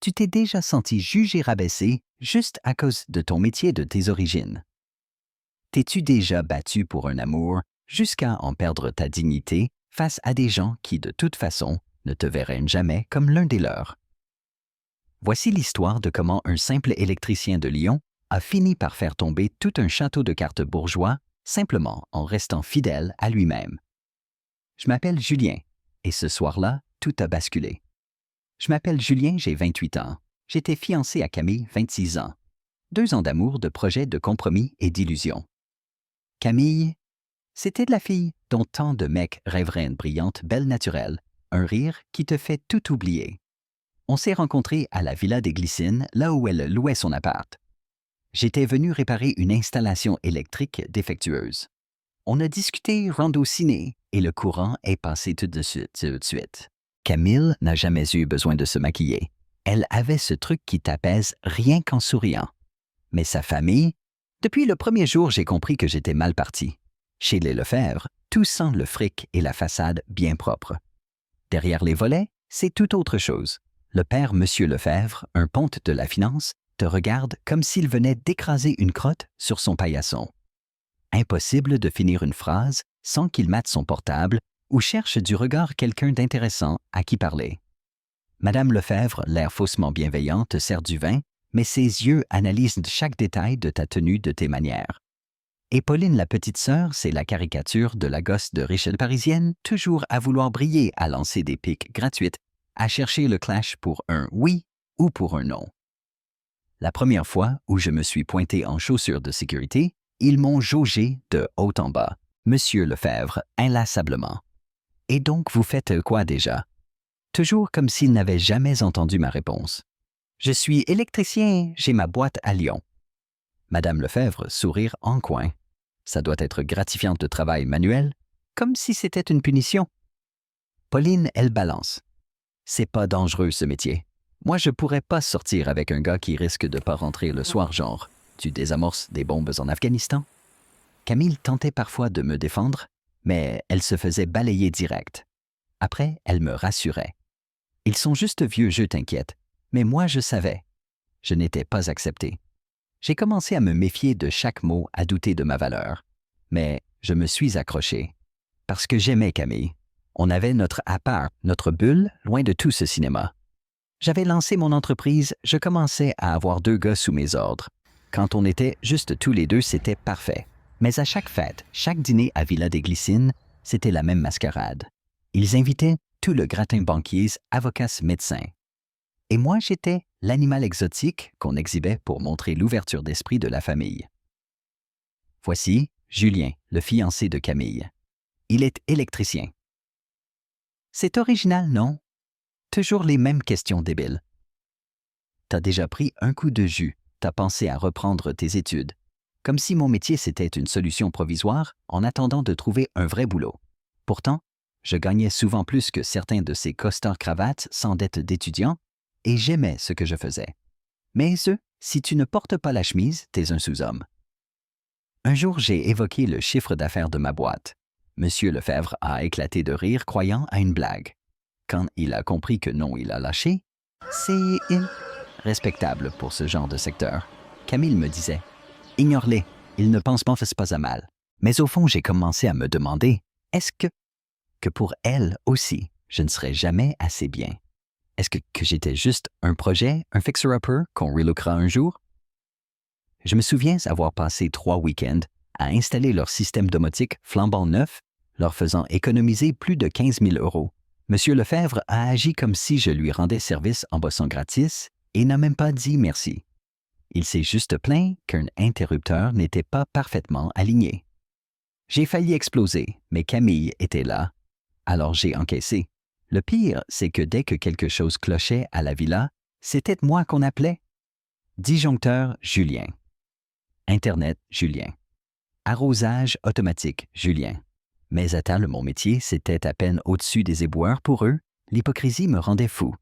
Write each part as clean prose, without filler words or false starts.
Tu t'es déjà senti jugé rabaissé juste à cause de ton métier, de tes origines? T'es-tu déjà battu pour un amour jusqu'à en perdre ta dignité face à des gens qui, de toute façon, ne te verraient jamais comme l'un des leurs? Voici l'histoire de comment un simple électricien de Lyon a fini par faire tomber tout un château de cartes bourgeois simplement en restant fidèle à lui-même. Je m'appelle Julien et ce soir-là, tout a basculé. Je m'appelle Julien, j'ai 28 ans. J'étais fiancé à Camille, 26 ans. 2 ans d'amour, de projets, de compromis et d'illusions. Camille, c'était de la fille dont tant de mecs rêveraient une brillante, belle naturelle, un rire qui te fait tout oublier. On s'est rencontrés à la Villa des Glycines, là où elle louait son appart. J'étais venu réparer une installation électrique défectueuse. On a discuté rando ciné et le courant est passé tout de suite. Camille n'a jamais eu besoin de se maquiller. Elle avait ce truc qui t'apaise rien qu'en souriant. Mais sa famille, depuis le premier jour, j'ai compris que j'étais mal parti. Chez les Lefebvre, tout sent le fric et la façade bien propre. Derrière les volets, c'est tout autre chose. Le père Monsieur Lefebvre, un ponte de la finance, te regarde comme s'il venait d'écraser une crotte sur son paillasson. Impossible de finir une phrase sans qu'il mate son portable ou cherche du regard quelqu'un d'intéressant à qui parler. Madame Lefebvre, l'air faussement bienveillant, te sert du vin, mais ses yeux analysent chaque détail de ta tenue, de tes manières. Et Pauline, la petite sœur, c'est la caricature de la gosse de riche parisienne, toujours à vouloir briller, à lancer des piques gratuites, à chercher le clash pour un oui ou pour un non. La première fois où je me suis pointé en chaussures de sécurité, ils m'ont jaugé de haut en bas. Monsieur Lefebvre, inlassablement. Et donc, vous faites quoi déjà? Toujours comme s'ils n'avaient jamais entendu ma réponse. Je suis électricien, j'ai ma boîte à Lyon. Madame Lefebvre, sourire en coin. Ça doit être gratifiant de travail manuel, comme si c'était une punition. Pauline, elle balance. C'est pas dangereux ce métier. Moi, je pourrais pas sortir avec un gars qui risque de pas rentrer le soir, genre, tu désamorces des bombes en Afghanistan? Camille tentait parfois de me défendre, mais elle se faisait balayer direct. Après, elle me rassurait. Ils sont juste vieux jeux, t'inquiète. Mais moi, je savais. Je n'étais pas accepté. J'ai commencé à me méfier de chaque mot, à douter de ma valeur. Mais je me suis accroché. Parce que j'aimais Camille. On avait notre appart, notre bulle, loin de tout ce cinéma. J'avais lancé mon entreprise, je commençais à avoir 2 gars sous mes ordres. Quand on était juste tous les deux, c'était parfait. Mais à chaque fête, chaque dîner à Villa des Glycines, c'était la même mascarade. Ils invitaient tout le gratin banquiers, avocats, médecins. Et moi, j'étais l'animal exotique qu'on exhibait pour montrer l'ouverture d'esprit de la famille. Voici Julien, le fiancé de Camille. Il est électricien. C'est original, non? Toujours les mêmes questions débiles. T'as déjà pris un coup de jus, t'as pensé à reprendre tes études. Comme si mon métier c'était une solution provisoire en attendant de trouver un vrai boulot. Pourtant, je gagnais souvent plus que certains de ces costards cravates sans dette d'étudiant et j'aimais ce que je faisais. Mais si tu ne portes pas la chemise, t'es un sous-homme. Un jour, j'ai évoqué le chiffre d'affaires de ma boîte. Monsieur Lefebvre a éclaté de rire croyant à une blague. Quand il a compris que non, il a lâché. C'est respectable pour ce genre de secteur. Camille me disait. Ignore-les, ils ne pensent pas à mal. Mais au fond, j'ai commencé à me demander, est-ce que pour elle aussi, je ne serais jamais assez bien? Est-ce que j'étais juste un projet, un fixer-upper qu'on relookera un jour? Je me souviens avoir passé 3 week-ends à installer leur système domotique flambant neuf, leur faisant économiser plus de 15 000 €. Monsieur Lefebvre a agi comme si je lui rendais service en bossant gratis et n'a même pas dit merci. Il s'est juste plaint qu'un interrupteur n'était pas parfaitement aligné. J'ai failli exploser, mais Camille était là. Alors j'ai encaissé. Le pire, c'est que dès que quelque chose clochait à la villa, c'était moi qu'on appelait. Disjoncteur Julien. Internet Julien. Arrosage automatique Julien. Mais à table, mon métier, c'était à peine au-dessus des éboueurs pour eux. L'hypocrisie me rendait fou.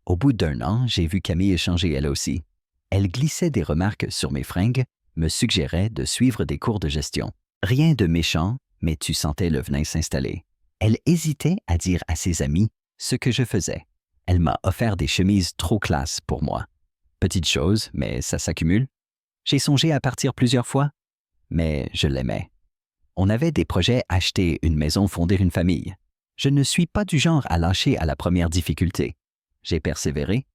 Au bout d'1 an, j'ai vu Camille changer elle aussi. Elle glissait des remarques sur mes fringues, me suggérait de suivre des cours de gestion. Rien de méchant, mais tu sentais le venin s'installer. Elle hésitait à dire à ses amis ce que je faisais. Elle m'a offert des chemises trop classe pour moi. Petite chose, mais ça s'accumule. J'ai songé à partir plusieurs fois, mais je l'aimais. On avait des projets, acheter une maison, fonder une famille. Je ne suis pas du genre à lâcher à la première difficulté. J'ai persévéré.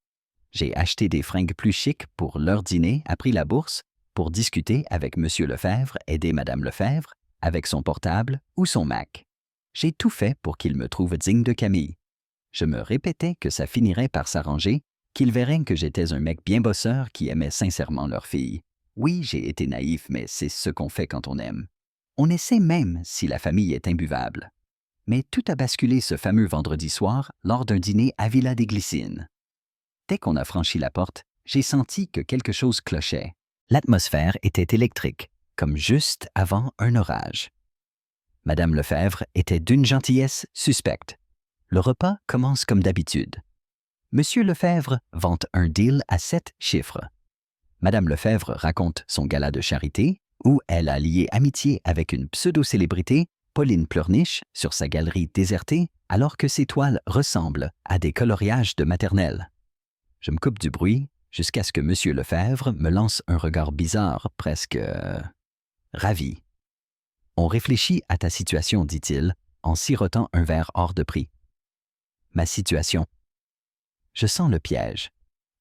J'ai acheté des fringues plus chics pour leur dîner, appris la bourse, pour discuter avec M. Lefebvre, aider Mme Lefebvre, avec son portable ou son Mac. J'ai tout fait pour qu'il me trouve digne de Camille. Je me répétais que ça finirait par s'arranger, qu'ils verraient que j'étais un mec bien bosseur qui aimait sincèrement leur fille. Oui, j'ai été naïf, mais c'est ce qu'on fait quand on aime. On essaie même si la famille est imbuvable. Mais tout a basculé ce fameux vendredi soir lors d'un dîner à Villa des Glycines. Dès qu'on a franchi la porte, j'ai senti que quelque chose clochait. L'atmosphère était électrique, comme juste avant un orage. Madame Lefebvre était d'une gentillesse suspecte. Le repas commence comme d'habitude. Monsieur Lefebvre vante un deal à 7 chiffres. Madame Lefebvre raconte son gala de charité, où elle a lié amitié avec une pseudo-célébrité, Pauline Pleurniche, sur sa galerie désertée, alors que ses toiles ressemblent à des coloriages de maternelle. Je me coupe du bruit jusqu'à ce que Monsieur Lefebvre me lance un regard bizarre, presque ravi. On réfléchit à ta situation, dit-il, en sirotant un verre hors de prix. Ma situation. Je sens le piège.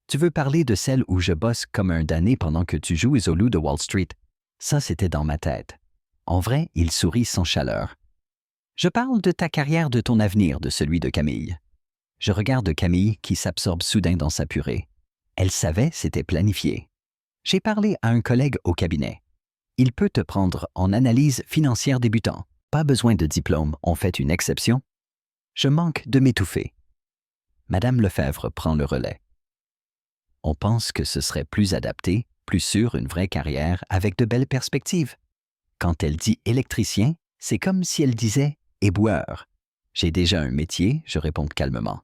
Tu veux parler de celle où je bosse comme un damné pendant que tu joues au loup de Wall Street? Ça, c'était dans ma tête. En vrai, il sourit sans chaleur. Je parle de ta carrière, de ton avenir, de celui de Camille. Je regarde Camille qui s'absorbe soudain dans sa purée. Elle savait, c'était planifié. J'ai parlé à un collègue au cabinet. Il peut te prendre en analyse financière débutant. Pas besoin de diplôme, on fait une exception. Je manque de m'étouffer. Madame Lefebvre prend le relais. On pense que ce serait plus adapté, plus sûr, une vraie carrière avec de belles perspectives. Quand elle dit électricien, c'est comme si elle disait éboueur. J'ai déjà un métier, je réponds calmement.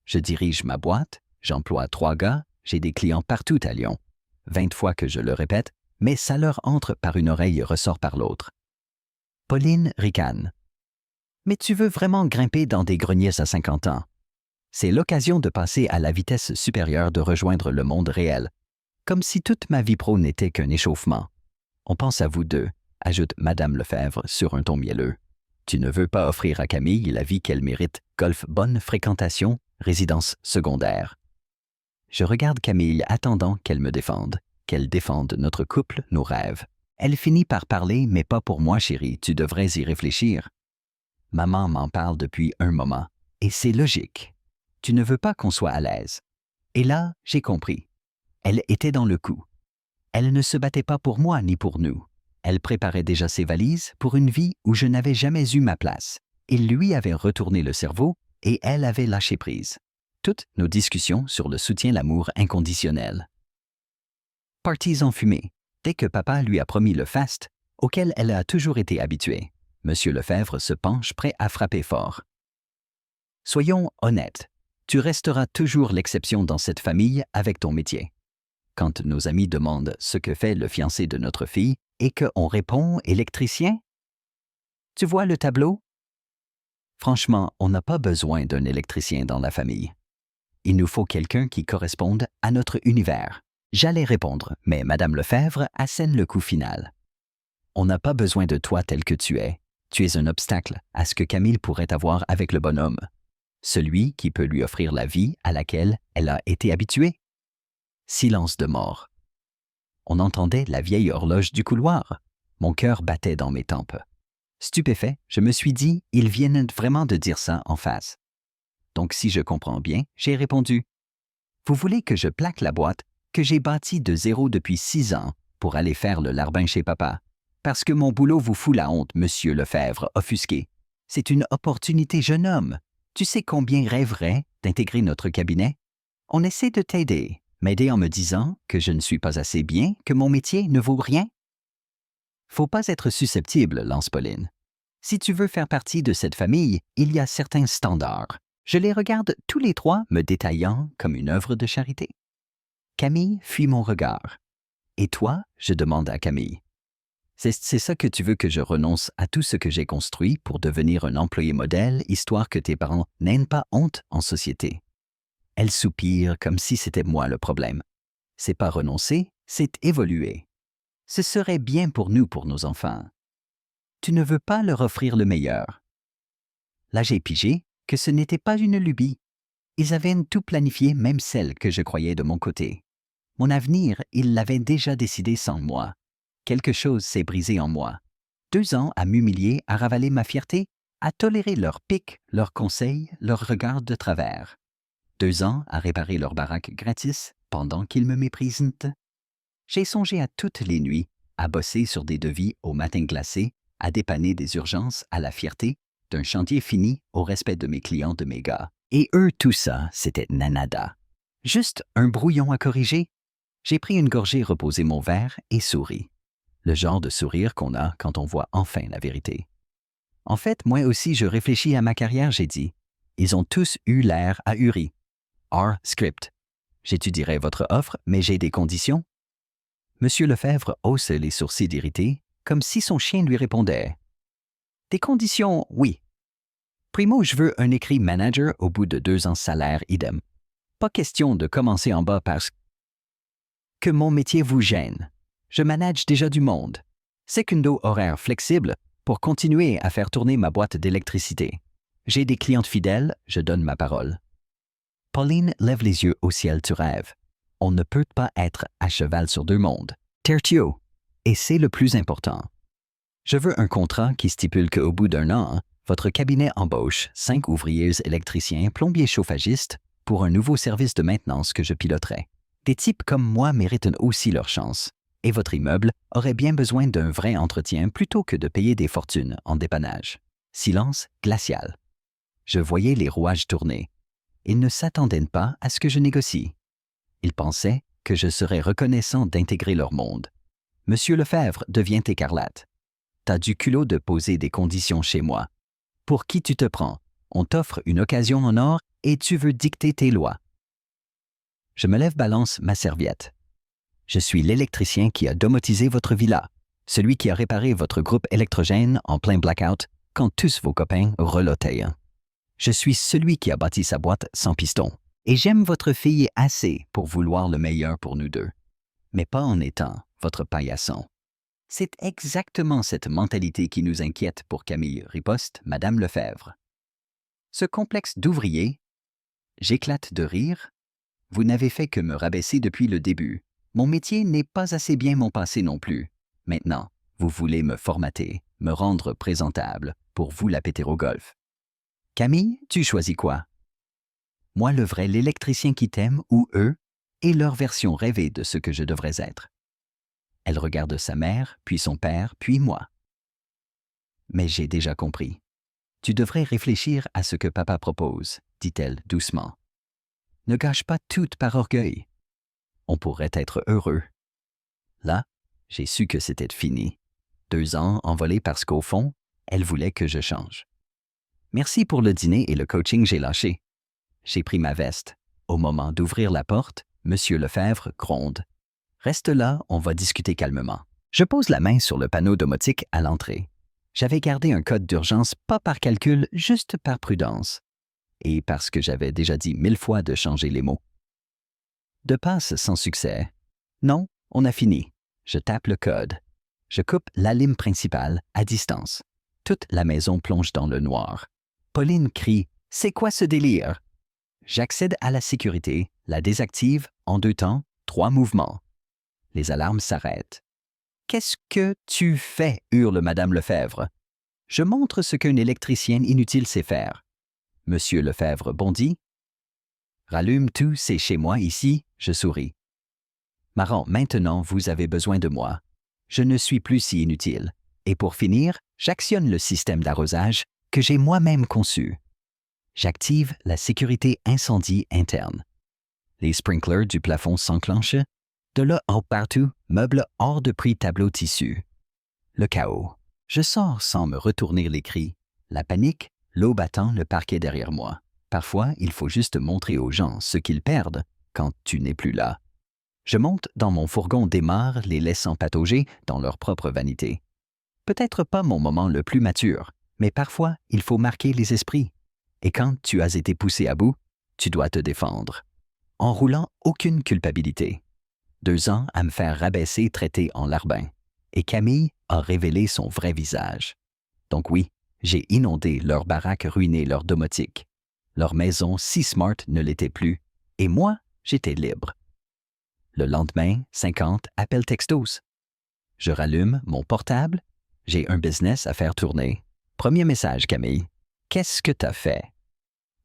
Je dirige ma boîte, j'emploie 3 gars, j'ai des clients partout à Lyon. 20 fois que je le répète, mais ça leur entre par une oreille et ressort par l'autre. Pauline ricane. Mais tu veux vraiment grimper dans des greniers à 50 ans? C'est l'occasion de passer à la vitesse supérieure, de rejoindre le monde réel. Comme si toute ma vie pro n'était qu'un échauffement. On pense à vous deux, ajoute Madame Lefebvre sur un ton mielleux. Tu ne veux pas offrir à Camille la vie qu'elle mérite, golf, bonne fréquentation, résidence secondaire. Je regarde Camille attendant qu'elle me défende, qu'elle défende notre couple, nos rêves. Elle finit par parler, mais pas pour moi, chérie, tu devrais y réfléchir. Maman m'en parle depuis un moment, et c'est logique. Tu ne veux pas qu'on soit à l'aise. Et là, j'ai compris. Elle était dans le coup. Elle ne se battait pas pour moi ni pour nous. Elle préparait déjà ses valises pour une vie où je n'avais jamais eu ma place. Il lui avait retourné le cerveau et elle avait lâché prise. Toutes nos discussions sur le soutien, l'amour inconditionnel. Parties enfumées. Dès que papa lui a promis le faste, auquel elle a toujours été habituée, Monsieur Lefebvre se penche prêt à frapper fort. Soyons honnêtes. Tu resteras toujours l'exception dans cette famille avec ton métier. Quand nos amis demandent ce que fait le fiancé de notre fille et qu'on répond électricien, tu vois le tableau? Franchement, on n'a pas besoin d'un électricien dans la famille. Il nous faut quelqu'un qui corresponde à notre univers. J'allais répondre, mais Madame Lefebvre assène le coup final. On n'a pas besoin de toi tel que tu es. Tu es un obstacle à ce que Camille pourrait avoir avec le bonhomme. Celui qui peut lui offrir la vie à laquelle elle a été habituée. Silence de mort. On entendait la vieille horloge du couloir. Mon cœur battait dans mes tempes. Stupéfait, je me suis dit, ils viennent vraiment de dire ça en face. Donc si je comprends bien, j'ai répondu. Vous voulez que je plaque la boîte que j'ai bâtie de zéro depuis 6 ans pour aller faire le larbin chez papa? Parce que mon boulot vous fout la honte, Monsieur Lefebvre, offusqué. C'est une opportunité, jeune homme. Tu sais combien rêverais d'intégrer notre cabinet? On essaie de t'aider. M'aider en me disant que je ne suis pas assez bien, que mon métier ne vaut rien? Faut pas être susceptible, lance Pauline. Si tu veux faire partie de cette famille, il y a certains standards. Je les regarde tous les 3 me détaillant comme une œuvre de charité. Camille fuit mon regard. Et toi, je demande à Camille. C'est ça que tu veux, que je renonce à tout ce que j'ai construit pour devenir un employé modèle, histoire que tes parents n'aient pas honte en société? Elle soupire comme si c'était moi le problème. C'est pas renoncer, c'est évoluer. Ce serait bien pour nous, pour nos enfants. Tu ne veux pas leur offrir le meilleur. Là, j'ai pigé que ce n'était pas une lubie. Ils avaient tout planifié, même celle que je croyais de mon côté. Mon avenir, ils l'avaient déjà décidé sans moi. Quelque chose s'est brisé en moi. 2 ans à m'humilier, à ravaler ma fierté, à tolérer leurs pics, leurs conseils, leurs regards de travers. 2 ans à réparer leur baraque gratis pendant qu'ils me méprisent. J'ai songé à toutes les nuits, à bosser sur des devis au matin glacé, à dépanner des urgences à la fierté, d'un chantier fini au respect de mes clients de mes gars. Et eux, tout ça, c'était nanada. Juste un brouillon à corriger. J'ai pris une gorgée, reposé mon verre et souri. Le genre de sourire qu'on a quand on voit enfin la vérité. En fait, moi aussi, je réfléchis à ma carrière, j'ai dit. Ils ont tous eu l'air ahuri. R-script. J'étudierai votre offre, mais j'ai des conditions. Monsieur Lefebvre hausse les sourcils irrités, comme si son chien lui répondait. Des conditions, oui. Primo, je veux un écrit manager au bout de 2 ans salaire idem. Pas question de commencer en bas parce que mon métier vous gêne. Je manage déjà du monde. Secundo horaire flexible pour continuer à faire tourner ma boîte d'électricité. J'ai des clientes fidèles, je donne ma parole. Pauline lève les yeux au ciel, tu rêves. On ne peut pas être à cheval sur 2 mondes. Tertio. Et c'est le plus important. Je veux un contrat qui stipule qu'au bout d'1 an, votre cabinet embauche 5 ouvriers électriciens, plombiers chauffagistes pour un nouveau service de maintenance que je piloterai. Des types comme moi méritent aussi leur chance. Et votre immeuble aurait bien besoin d'un vrai entretien plutôt que de payer des fortunes en dépannage. Silence glacial. Je voyais les rouages tourner. Ils ne s'attendaient pas à ce que je négocie. Ils pensaient que je serais reconnaissant d'intégrer leur monde. Monsieur Lefebvre devient écarlate. T'as du culot de poser des conditions chez moi. Pour qui tu te prends? On t'offre une occasion en or et tu veux dicter tes lois. Je me lève, balance ma serviette. Je suis l'électricien qui a domotisé votre villa, celui qui a réparé votre groupe électrogène en plein blackout quand tous vos copains relotaient. Je suis celui qui a bâti sa boîte sans piston. Et j'aime votre fille assez pour vouloir le meilleur pour nous deux. Mais pas en étant votre paillasson. C'est exactement cette mentalité qui nous inquiète pour Camille, riposte Madame Lefebvre. Ce complexe d'ouvrier, j'éclate de rire. Vous n'avez fait que me rabaisser depuis le début. Mon métier n'est pas assez bien mon passé non plus. Maintenant, vous voulez me formater, me rendre présentable pour vous la péter au golf. Camille, tu choisis quoi? Moi le vrai, l'électricien qui t'aime ou eux, et leur version rêvée de ce que je devrais être. Elle regarde sa mère, puis son père, puis moi. Mais j'ai déjà compris. Tu devrais réfléchir à ce que papa propose, dit-elle doucement. Ne gâche pas tout par orgueil. On pourrait être heureux. Là, j'ai su que c'était fini. 2 ans envolés parce qu'au fond, elle voulait que je change. Merci pour le dîner et le coaching, j'ai lâché. J'ai pris ma veste. Au moment d'ouvrir la porte, Monsieur Lefebvre gronde. Reste là, on va discuter calmement. Je pose la main sur le panneau domotique à l'entrée. J'avais gardé un code d'urgence pas par calcul, juste par prudence. Et parce que j'avais déjà dit 1000 fois de changer les mots. De passe sans succès. Non, on a fini. Je tape le code. Je coupe la lime principale à distance. Toute la maison plonge dans le noir. Pauline crie « C'est quoi ce délire ?» J'accède à la sécurité, la désactive en 2 temps, 3 mouvements. Les alarmes s'arrêtent. « Qu'est-ce que tu fais ?» hurle Madame Lefebvre. Je montre ce qu'un électricien inutile sait faire. Monsieur Lefebvre bondit. « Rallume tout, c'est chez moi ici. » Je souris. « Marrant, maintenant vous avez besoin de moi. Je ne suis plus si inutile. Et pour finir, j'actionne le système d'arrosage que j'ai moi-même conçu. J'active la sécurité incendie interne. Les sprinklers du plafond s'enclenchent. De là en partout, meubles hors de prix, tableau tissu. Le chaos. Je sors sans me retourner les cris. La panique, l'eau battant le parquet derrière moi. Parfois, il faut juste montrer aux gens ce qu'ils perdent quand tu n'es plus là. Je monte dans mon fourgon, démarre, les laissant patauger dans leur propre vanité. Peut-être pas mon moment le plus mature, mais parfois, il faut marquer les esprits. Et quand tu as été poussé à bout, tu dois te défendre. en roulant aucune culpabilité. 2 ans à me faire rabaisser, traiter en larbin. Et Camille a révélé son vrai visage. Donc oui, j'ai inondé leur baraque, ruiné leur domotique. Leur maison si smart ne l'était plus, et moi, j'étais libre. Le lendemain, 50 appels textos. Je rallume mon portable, j'ai un business à faire tourner. Premier message, Camille. Qu'est-ce que t'as fait?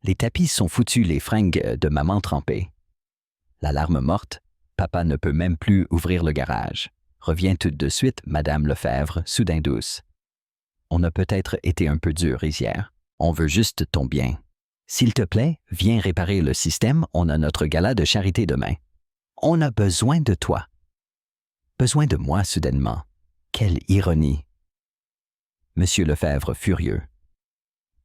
Les tapis sont foutus, les fringues de maman trempées. L'alarme morte, papa ne peut même plus ouvrir le garage. Revient tout de suite, Madame Lefebvre, soudain douce. On a peut-être été un peu dur hier. On veut juste ton bien. S'il te plaît, viens réparer le système, on a notre gala de charité demain. On a besoin de toi. Besoin de moi soudainement. Quelle ironie. Monsieur Lefebvre furieux.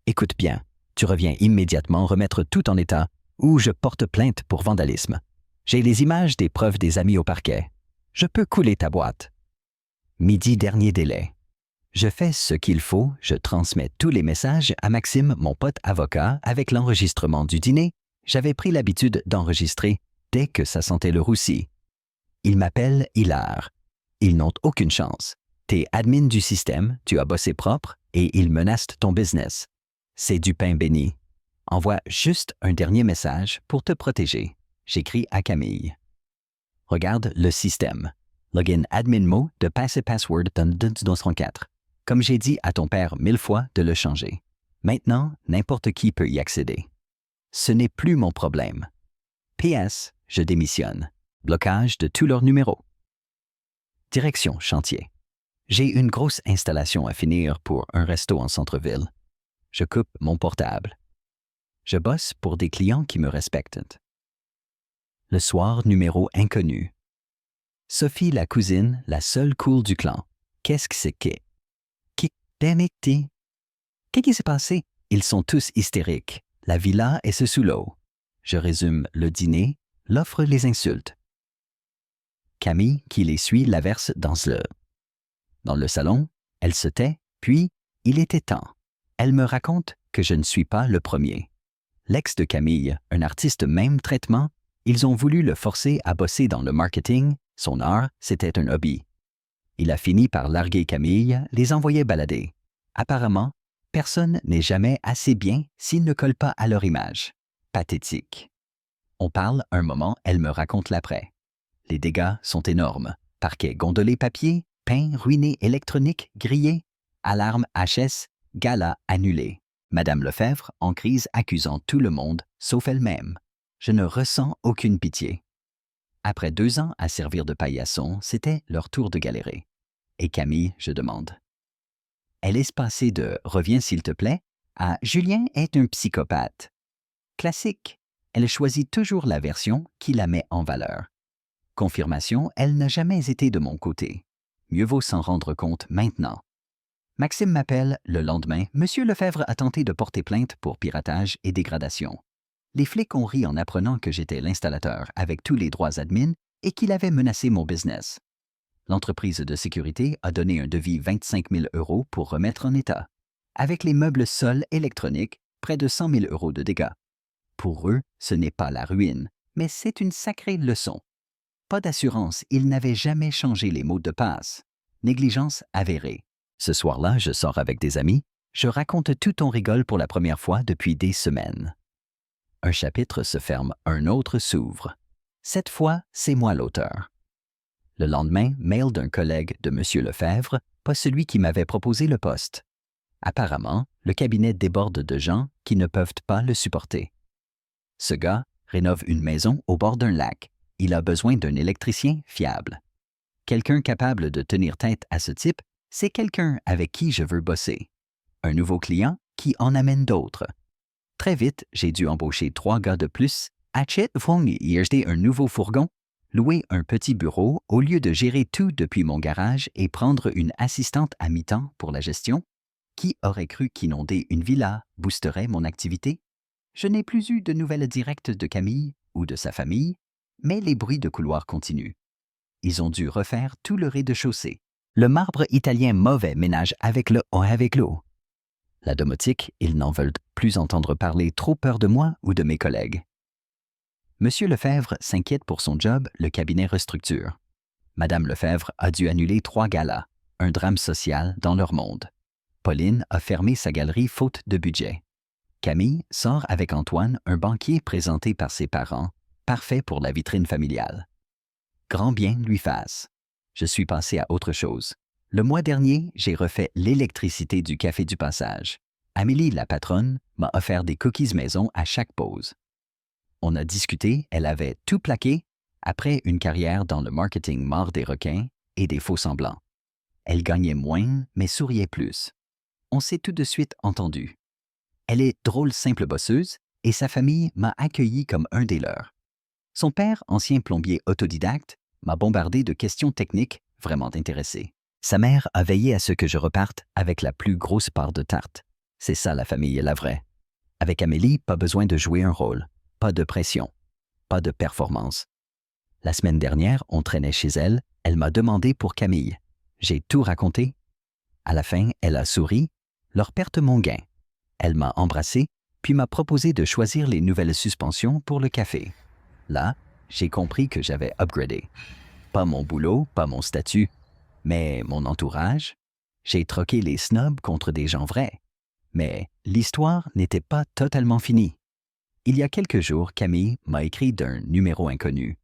Écoute bien, tu reviens immédiatement remettre tout en état ou je porte plainte pour vandalisme. J'ai les images des preuves des amis au parquet. Je peux couler ta boîte. Midi, dernier délai. Je fais ce qu'il faut, je transmets tous les messages à Maxime, mon pote avocat, avec l'enregistrement du dîner. J'avais pris l'habitude d'enregistrer dès que ça sentait le roussi. Il m'appelle Hilar. Ils n'ont aucune chance. T'es admin du système, tu as bossé propre et ils menacent ton business. C'est du pain béni. Envoie juste un dernier message pour te protéger. J'écris à Camille. Regarde le système. Login admin mot de passe password dans 234. Comme j'ai dit à ton père 1000 fois de le changer. Maintenant, n'importe qui peut y accéder. Ce n'est plus mon problème. PS, je démissionne. Blocage de tous leurs numéros. Direction chantier. J'ai une grosse installation à finir pour un resto en centre-ville. Je coupe mon portable. Je bosse pour des clients qui me respectent. Le soir, numéro inconnu. Sophie, la cousine, la seule cool du clan. Qu'est-ce que c'est qu'est? Qu'est-ce qui s'est passé? Ils sont tous hystériques. La villa est sous l'eau. Je résume le dîner, l'offre les insultes. Camille, qui les suit, la verse dans le salon, elle se tait, puis il était temps. Elle me raconte que je ne suis pas le premier. L'ex de Camille, un artiste même traitement, ils ont voulu le forcer à bosser dans le marketing, son art, c'était un hobby. Il a fini par larguer Camille, les envoyer balader. Apparemment, personne n'est jamais assez bien s'il ne colle pas à leur image. Pathétique. On parle un moment, elle me raconte l'après. Les dégâts sont énormes. Parquet gondolé papier, pain ruiné électronique grillé, alarme HS, gala annulé. Madame Lefebvre en crise accusant tout le monde, sauf elle-même. Je ne ressens aucune pitié. Après 2 ans à servir de paillasson, c'était leur tour de galérer. Et Camille, je demande. Elle est passée de « reviens s'il te plaît » à « Julien est un psychopathe ». Classique, elle choisit toujours la version qui la met en valeur. Confirmation, elle n'a jamais été de mon côté. Mieux vaut s'en rendre compte maintenant. Maxime m'appelle le lendemain. Monsieur Lefebvre a tenté de porter plainte pour piratage et dégradation. Les flics ont ri en apprenant que j'étais l'installateur avec tous les droits admin et qu'il avait menacé mon business. L'entreprise de sécurité a donné un devis 25 000 € pour remettre en état. Avec les meubles sols électroniques, près de 100 000 € de dégâts. Pour eux, ce n'est pas la ruine, mais c'est une sacrée leçon. Pas d'assurance, ils n'avaient jamais changé les mots de passe. Négligence avérée. Ce soir-là, je sors avec des amis, je raconte tout, on rigole pour la première fois depuis des semaines. Un chapitre se ferme, un autre s'ouvre. Cette fois, c'est moi l'auteur. Le lendemain, mail d'un collègue de M. Lefebvre, pas celui qui m'avait proposé le poste. Apparemment, le cabinet déborde de gens qui ne peuvent pas le supporter. Ce gars rénove une maison au bord d'un lac. Il a besoin d'un électricien fiable. Quelqu'un capable de tenir tête à ce type, c'est quelqu'un avec qui je veux bosser. Un nouveau client qui en amène d'autres. Très vite, j'ai dû embaucher 3 gars de plus, acheter un nouveau fourgon, louer un petit bureau au lieu de gérer tout depuis mon garage et prendre une assistante à mi-temps pour la gestion. Qui aurait cru qu'inonder une villa boosterait mon activité? Je n'ai plus eu de nouvelles directes de Camille ou de sa famille, mais les bruits de couloir continuent. Ils ont dû refaire tout le rez-de-chaussée. Le marbre italien mauvais ménage avec l'eau. La domotique, ils n'en veulent plus entendre parler, trop peur de moi ou de mes collègues. Monsieur Lefebvre s'inquiète pour son job, le cabinet restructure. Madame Lefebvre a dû annuler 3 galas, un drame social dans leur monde. Pauline a fermé sa galerie faute de budget. Camille sort avec Antoine un banquier présenté par ses parents, parfait pour la vitrine familiale. Grand bien lui fasse. Je suis passé à autre chose. Le mois dernier, j'ai refait l'électricité du Café du Passage. Amélie, la patronne, m'a offert des cookies maison à chaque pause. On a discuté, elle avait tout plaqué après une carrière dans le marketing mort des requins et des faux-semblants. Elle gagnait moins, mais souriait plus. On s'est tout de suite entendu. Elle est drôle simple bosseuse et sa famille m'a accueilli comme un des leurs. Son père, ancien plombier autodidacte, m'a bombardé de questions techniques vraiment intéressées. Sa mère a veillé à ce que je reparte avec la plus grosse part de tarte. C'est ça la famille, la vraie. Avec Amélie, pas besoin de jouer un rôle, pas de pression, pas de performance. La semaine dernière, on traînait chez elle, elle m'a demandé pour Camille. J'ai tout raconté. À la fin, elle a souri, leur perte mon gain. Elle m'a embrassé, puis m'a proposé de choisir les nouvelles suspensions pour le café. Là, j'ai compris que j'avais upgradé. Pas mon boulot, pas mon statut, mais mon entourage. J'ai troqué les snobs contre des gens vrais. Mais l'histoire n'était pas totalement finie. Il y a quelques jours, Camille m'a écrit d'un numéro inconnu.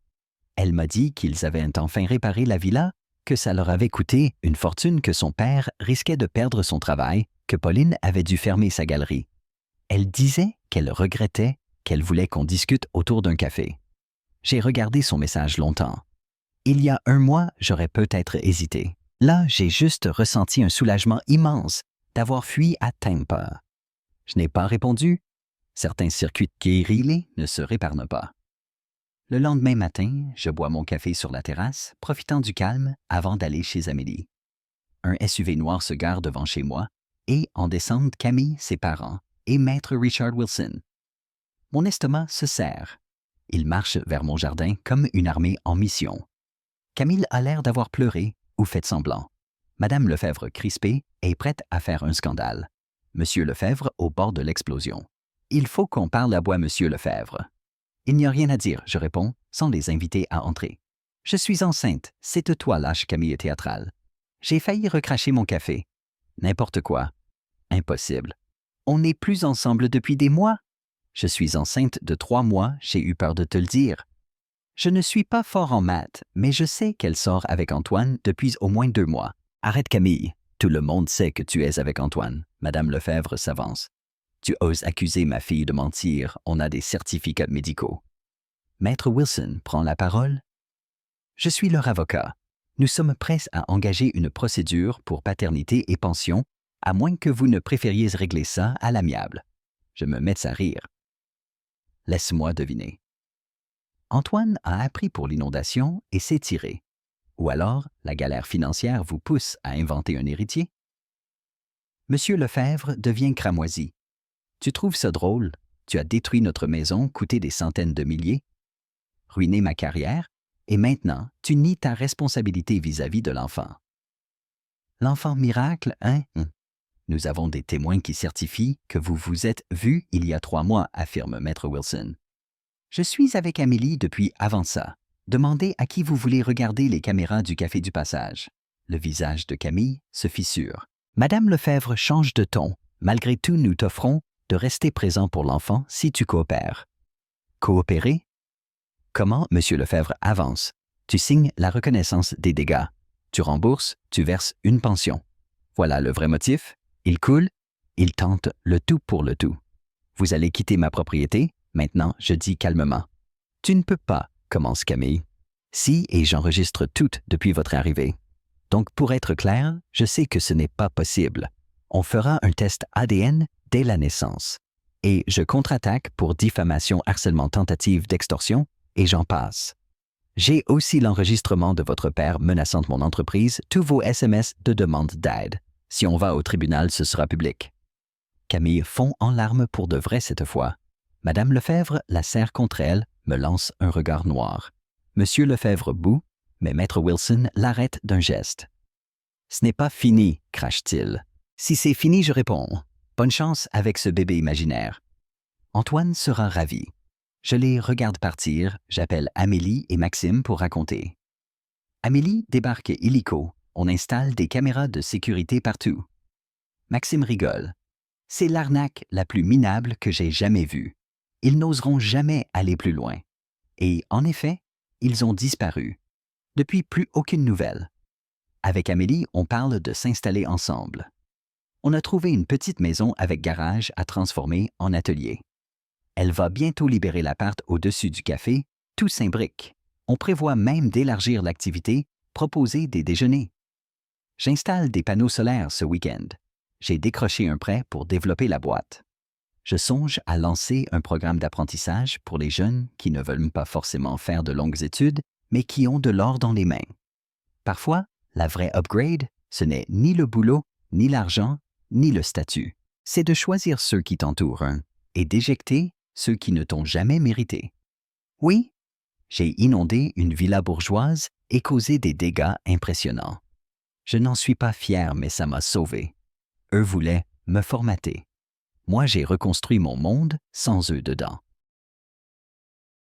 Elle m'a dit qu'ils avaient enfin réparé la villa, que ça leur avait coûté une fortune, que son père risquait de perdre son travail, que Pauline avait dû fermer sa galerie. Elle disait qu'elle regrettait, qu'elle voulait qu'on discute autour d'un café. J'ai regardé son message longtemps. Il y a 1 mois, j'aurais peut-être hésité. Là, j'ai juste ressenti un soulagement immense d'avoir fui à Tampa. Je n'ai pas répondu. Certains circuits guérilés ne se réparent pas. Le lendemain matin, je bois mon café sur la terrasse, profitant du calme avant d'aller chez Amélie. Un SUV noir se gare devant chez moi et en descendent Camille, ses parents, et Maître Richard Wilson. Mon estomac se serre. Il marche vers mon jardin comme une armée en mission. Camille a l'air d'avoir pleuré ou fait semblant. Madame Lefebvre, crispée, est prête à faire un scandale. Monsieur Lefebvre au bord de l'explosion. Il faut qu'on parle à bois, Monsieur Lefebvre. Il n'y a rien à dire, je réponds, sans les inviter à entrer. Je suis enceinte, c'est toi, lâche Camille théâtrale. J'ai failli recracher mon café. N'importe quoi. Impossible. On n'est plus ensemble depuis des mois. Je suis enceinte de 3 mois, j'ai eu peur de te le dire. Je ne suis pas fort en maths, mais je sais qu'elle sort avec Antoine depuis au moins 2 mois. Arrête Camille, tout le monde sait que tu es avec Antoine. Madame Lefebvre s'avance. Tu oses accuser ma fille de mentir, on a des certificats médicaux. Maître Wilson prend la parole. Je suis leur avocat. Nous sommes prêts à engager une procédure pour paternité et pension, à moins que vous ne préfériez régler ça à l'amiable. Je me mets à rire. Laisse-moi deviner. Antoine a appris pour l'inondation et s'est tiré. Ou alors, la galère financière vous pousse à inventer un héritier? Monsieur Lefebvre devient cramoisi. Tu trouves ça drôle? Tu as détruit notre maison, coûté des centaines de milliers, ruiné ma carrière, et maintenant, tu nies ta responsabilité vis-à-vis de l'enfant. L'enfant miracle, hein? Nous avons des témoins qui certifient que vous vous êtes vus il y a 3 mois, affirme Maître Wilson. Je suis avec Amélie depuis avant ça. Demandez à qui vous voulez regarder les caméras du Café du Passage. Le visage de Camille se fissure. Madame Lefebvre change de ton. Malgré tout, nous t'offrons de rester présent pour l'enfant si tu coopères. Coopérer? Comment, Monsieur Lefebvre avance? Tu signes la reconnaissance des dégâts. Tu rembourses, tu verses une pension. Voilà le vrai motif. Il coule, il tente le tout pour le tout. Vous allez quitter ma propriété? Maintenant, je dis calmement. Tu ne peux pas, commence Camille. Si, et j'enregistre tout depuis votre arrivée. Donc, pour être clair, je sais que ce n'est pas possible. On fera un test ADN dès la naissance. Et je contre-attaque pour diffamation, harcèlement, tentative d'extorsion, et j'en passe. J'ai aussi l'enregistrement de votre père menaçant mon entreprise, tous vos SMS de demande d'aide. Si on va au tribunal, ce sera public. Camille fond en larmes pour de vrai cette fois. Madame Lefebvre la serre contre elle, me lance un regard noir. Monsieur Lefebvre bout, mais Maître Wilson l'arrête d'un geste. Ce n'est pas fini, crache-t-il. Si c'est fini, je réponds. Bonne chance avec ce bébé imaginaire. Antoine sera ravi. Je les regarde partir, j'appelle Amélie et Maxime pour raconter. Amélie débarque illico, on installe des caméras de sécurité partout. Maxime rigole. C'est l'arnaque la plus minable que j'ai jamais vue. Ils n'oseront jamais aller plus loin. Et en effet, ils ont disparu. Depuis, plus aucune nouvelle. Avec Amélie, on parle de s'installer ensemble. On a trouvé une petite maison avec garage à transformer en atelier. Elle va bientôt libérer l'appart au-dessus du café, tout s'imbrique. On prévoit même d'élargir l'activité, proposer des déjeuners. J'installe des panneaux solaires ce week-end. J'ai décroché un prêt pour développer la boîte. Je songe à lancer un programme d'apprentissage pour les jeunes qui ne veulent pas forcément faire de longues études, mais qui ont de l'or dans les mains. Parfois, la vraie upgrade, ce n'est ni le boulot, ni l'argent, ni le statut. C'est de choisir ceux qui t'entourent et d'éjecter ceux qui ne t'ont jamais mérité. Oui, j'ai inondé une villa bourgeoise et causé des dégâts impressionnants. Je n'en suis pas fier, mais ça m'a sauvé. Eux voulaient me formater. Moi, j'ai reconstruit mon monde sans eux dedans.